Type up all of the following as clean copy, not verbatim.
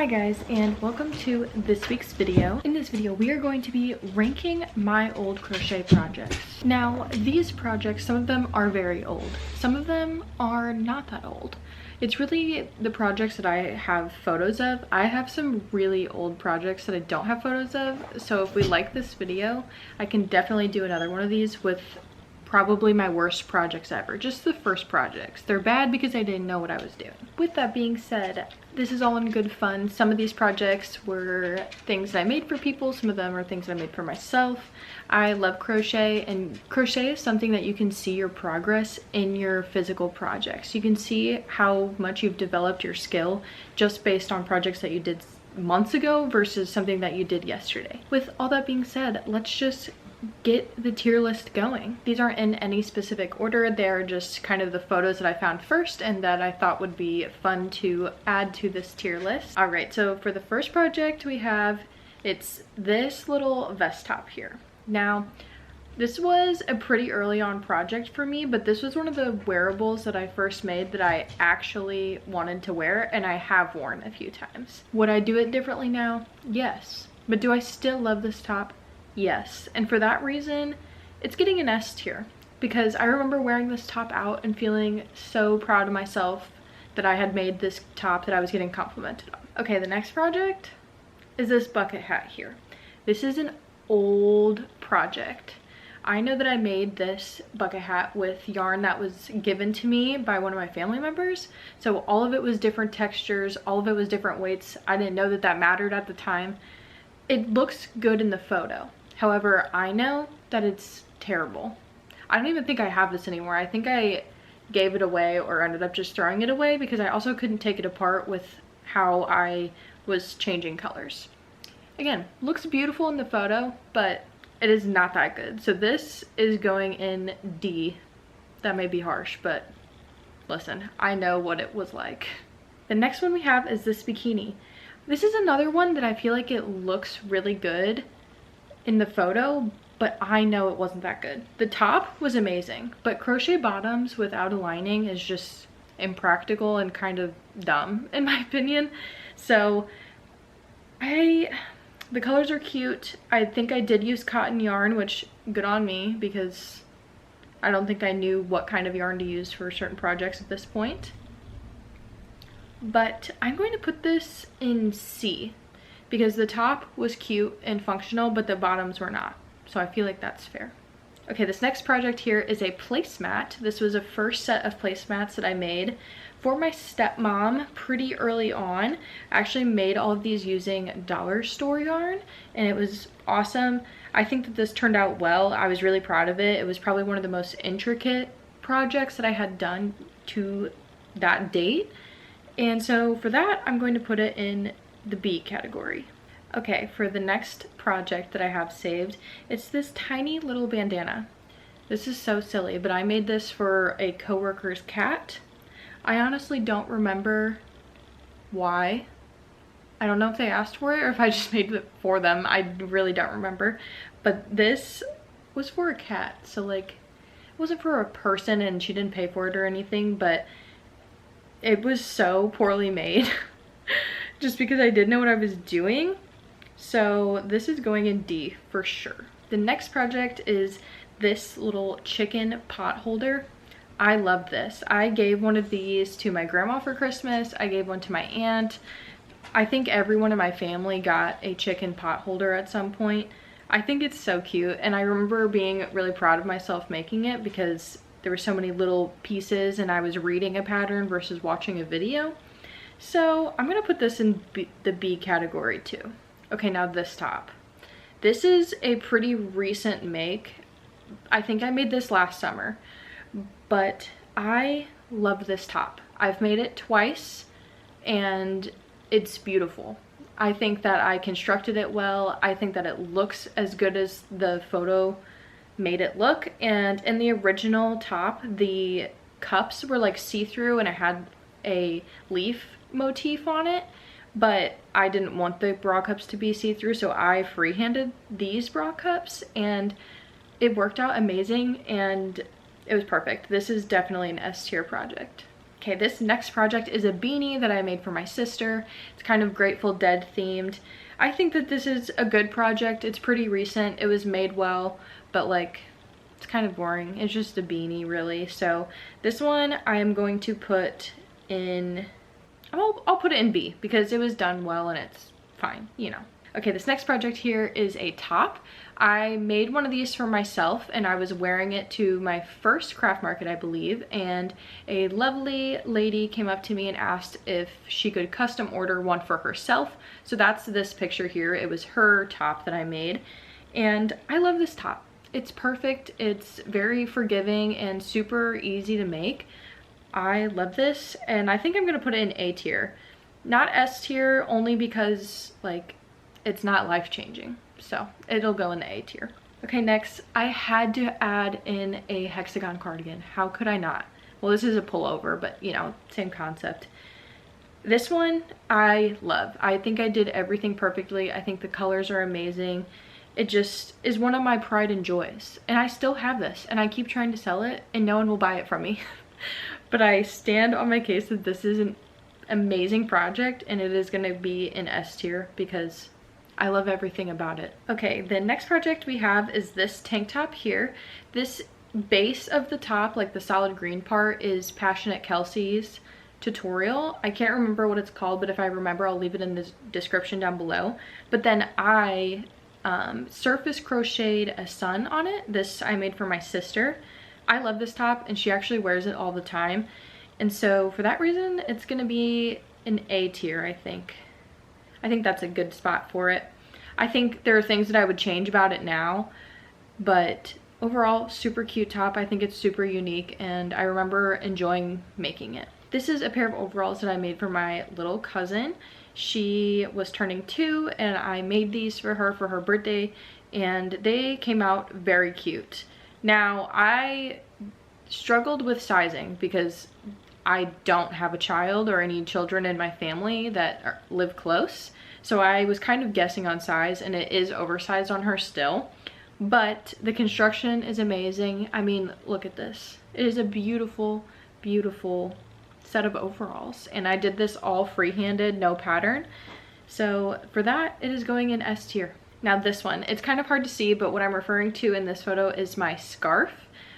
Hi guys, and welcome to this week's video. In this video, we are going to be ranking my old crochet projects. Now, these projects, some of them are very old. Some of them are not that old. It's really the projects that I have photos of. I have some really old projects that I don't have photos of, so if we like this video, I can definitely do another one of these with probably my worst projects ever, just the first projects. They're bad because I didn't know what I was doing. With that being said, this is all in good fun. Some of these projects were things that I made for people, some of them are things that I made for myself. I love crochet, and crochet is something that you can see your progress in your physical projects. You can see how much you've developed your skill just based on projects that you did months ago versus something that you did yesterday. With all that being said, let's just get the tier list going. These aren't in any specific order. They're just kind of the photos that I found first and that I thought would be fun to add to this tier list. All right, so for the first project we have, it's this little vest top here. Now, this was a pretty early on project for me, but this was one of the wearables that I first made that I actually wanted to wear, and I have worn a few times. Would I do it differently now? Yes. But do I still love this top? Yes, and for that reason, it's getting an S tier because I remember wearing this top out and feeling so proud of myself that I had made this top that I was getting complimented on. Okay, the next project is this bucket hat here. This is an old project. I know that I made this bucket hat with yarn that was given to me by one of my family members. So all of it was different textures, all of it was different weights. I didn't know that that mattered at the time. It looks good in the photo. However, I know that it's terrible. I don't even think I have this anymore. I think I gave it away or ended up just throwing it away because I also couldn't take it apart with how I was changing colors. Again, looks beautiful in the photo, but it is not that good. So this is going in D. That may be harsh, but listen, I know what it was like. The next one we have is this bikini. This is another one that I feel like it looks really good in the photo, but I know it wasn't that good. The top was amazing, but crochet bottoms without a lining is just impractical and kind of dumb in my opinion. So the colors are cute. I think I did use cotton yarn, which good on me because I don't think I knew what kind of yarn to use for certain projects at this point. But I'm going to put this in C because the top was cute and functional, but the bottoms were not. So I feel like that's fair. Okay, this next project here is a placemat. This was a first set of placemats that I made for my stepmom pretty early on. I actually made all of these using dollar store yarn and it was awesome. I think that this turned out well. I was really proud of it. It was probably one of the most intricate projects that I had done to that date. And so for that, I'm going to put it in the B category. Okay, for the next project that I have saved, it's this tiny little bandana. This is so silly, but I made this for a coworker's cat. I honestly don't remember why. I don't know if they asked for it or if I just made it for them. I really don't remember. But this was for a cat, so like, it wasn't for a person and she didn't pay for it or anything, but it was so poorly made just because I didn't know what I was doing. So this is going in D for sure. The next project is this little chicken pot holder. I love this. I gave one of these to my grandma for Christmas. I gave one to my aunt. I think everyone in my family got a chicken pot holder at some point. I think it's so cute, and I remember being really proud of myself making it because there were so many little pieces and I was reading a pattern versus watching a video. So I'm gonna put this in the B category too. Okay, now this top. This is a pretty recent make. I think I made this last summer, but I love this top. I've made it twice and it's beautiful. I think that I constructed it well. I think that it looks as good as the photo made it look, and in the original top the cups were like see-through and it had a leaf motif on it, but I didn't want the bra cups to be see-through, so I freehanded these bra cups and it worked out amazing and it was perfect. This is definitely an S tier project. Okay, this next project is a beanie that I made for my sister. It's kind of Grateful Dead themed. I think that this is a good project. It's pretty recent. It was made well, but like, it's kind of boring. It's just a beanie, really. So this one I am going to put in, I'll put it in B because it was done well and it's fine, you know. Okay, this next project here is a top. I made one of these for myself and I was wearing it to my first craft market, I believe, and a lovely lady came up to me and asked if she could custom order one for herself. So that's this picture here. It was her top that I made, and I love this top. It's perfect. It's very forgiving and super easy to make. I love this, and I think I'm gonna put it in A tier. Not S tier, only because like it's not life-changing. So it'll go in the A tier. Okay, next I had to add in a hexagon cardigan. How could I not? Well, this is a pullover, but you know, same concept. This one I love. I think I did everything perfectly. I think the colors are amazing. It just is one of my pride and joys. And I still have this and I keep trying to sell it and no one will buy it from me. But I stand on my case that this is an amazing project and it is gonna be in S tier because I love everything about it. Okay, the next project we have is this tank top here. This base of the top, like the solid green part, is Passionate Kelsey's tutorial. I can't remember what it's called, but if I remember, I'll leave it in the description down below. But then I surface crocheted a sun on it. This I made for my sister. I love this top and she actually wears it all the time. And so for that reason, it's gonna be an A tier, I think. I think that's a good spot for it. I think there are things that I would change about it now, but overall, super cute top. I think it's super unique and I remember enjoying making it. This is a pair of overalls that I made for my little cousin. She was turning 2 and I made these for her birthday and they came out very cute. Now, I struggled with sizing because I don't have a child or any children in my family that live close. So I was kind of guessing on size and it is oversized on her still. But the construction is amazing. I mean, look at this. It is a beautiful, beautiful set of overalls. And I did this all freehanded, no pattern. So for that, it is going in S tier. Now this one, it's kind of hard to see, but what I'm referring to in this photo is my scarf.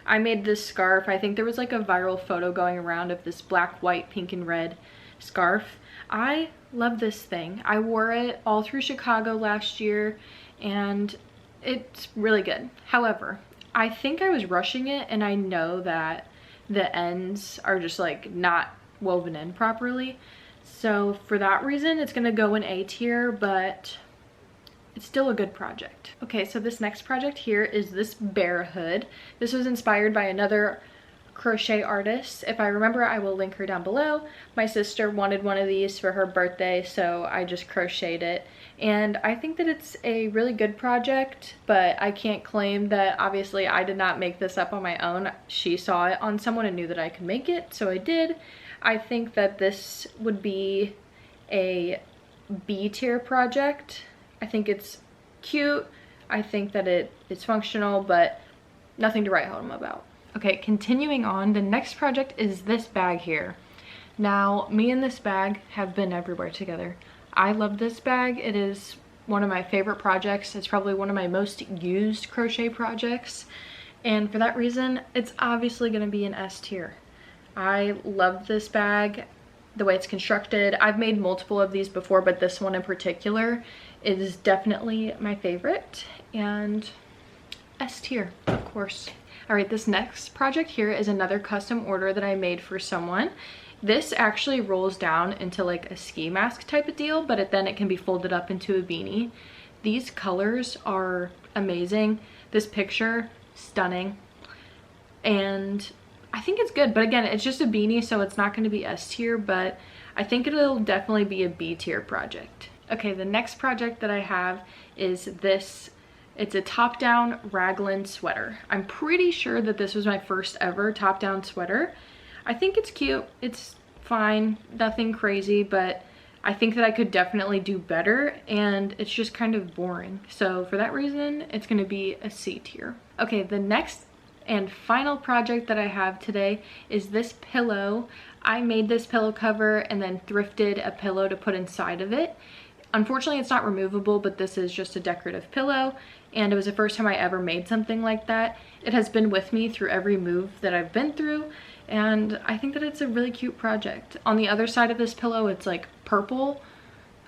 I made this scarf. I think there was like a viral photo going around of this black, white, pink, and red scarf. I love this thing. I wore it all through Chicago last year and it's really good. However, I think I was rushing it and I know that the ends are just like not woven in properly. So for that reason, it's gonna go in A tier, but it's still a good project. Okay, so this next project here is this bear hood. This was inspired by another crochet artist. If I remember, I will link her down below. My sister wanted one of these for her birthday, so I just crocheted it. And I think that it's a really good project, but I can't claim that obviously I did not make this up on my own. She saw it on someone and knew that I could make it, so I did. I think that this would be a B tier project. I think it's cute. I think that it is functional, but nothing to write home about. Okay, continuing on, the next project is this bag here. Now, me and this bag have been everywhere together. I love this bag. It is one of my favorite projects. It's probably one of my most used crochet projects. And for that reason, it's obviously gonna be an S tier. I love this bag, the way it's constructed. I've made multiple of these before, but this one in particular is definitely my favorite, and S tier, of course. All right, this next project here is another custom order that I made for someone. This actually rolls down into like a ski mask type of deal, but then it can be folded up into a beanie. These colors are amazing. This picture, stunning. And I think it's good, but again, it's just a beanie, so it's not gonna be S tier, but I think it'll definitely be a B tier project. Okay, the next project that I have is this. It's a top-down raglan sweater. I'm pretty sure that this was my first ever top-down sweater. I think it's cute. It's fine. Nothing crazy, but I think that I could definitely do better, and it's just kind of boring. So for that reason, it's going to be a C tier. Okay, the next and final project that I have today is this pillow. I made this pillow cover and then thrifted a pillow to put inside of it. Unfortunately, it's not removable, but this is just a decorative pillow, and it was the first time I ever made something like that. It has been with me through every move that I've been through, and I think that it's a really cute project. On the other side of this pillow, it's like purple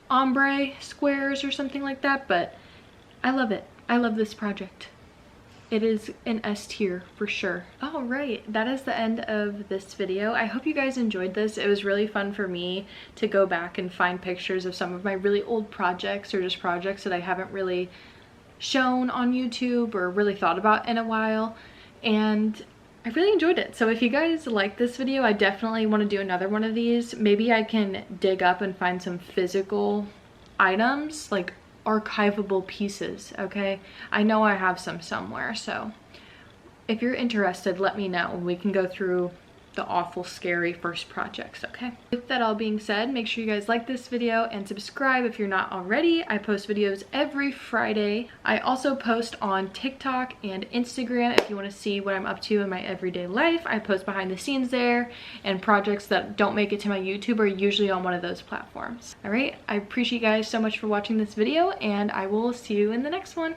ombre squares or something like that, but I love it. I love this project. It is an S tier for sure. All right, that is the end of this video. I hope you guys enjoyed this. It was really fun for me to go back and find pictures of some of my really old projects, or just projects that I haven't really shown on YouTube or really thought about in a while. And I really enjoyed it. So if you guys like this video, I definitely want to do another one of these. Maybe I can dig up and find some physical items, like archivable pieces, okay? I know I have some somewhere, so if you're interested, let me know. We can go through the awful scary first projects, okay? With that all being said, make sure you guys like this video and subscribe if you're not already. I post videos every Friday. I also post on TikTok and Instagram if you want to see what I'm up to in my everyday life. I post behind the scenes there, and projects that don't make it to my YouTube are usually on one of those platforms. All right, I appreciate you guys so much for watching this video, and I will see you in the next one.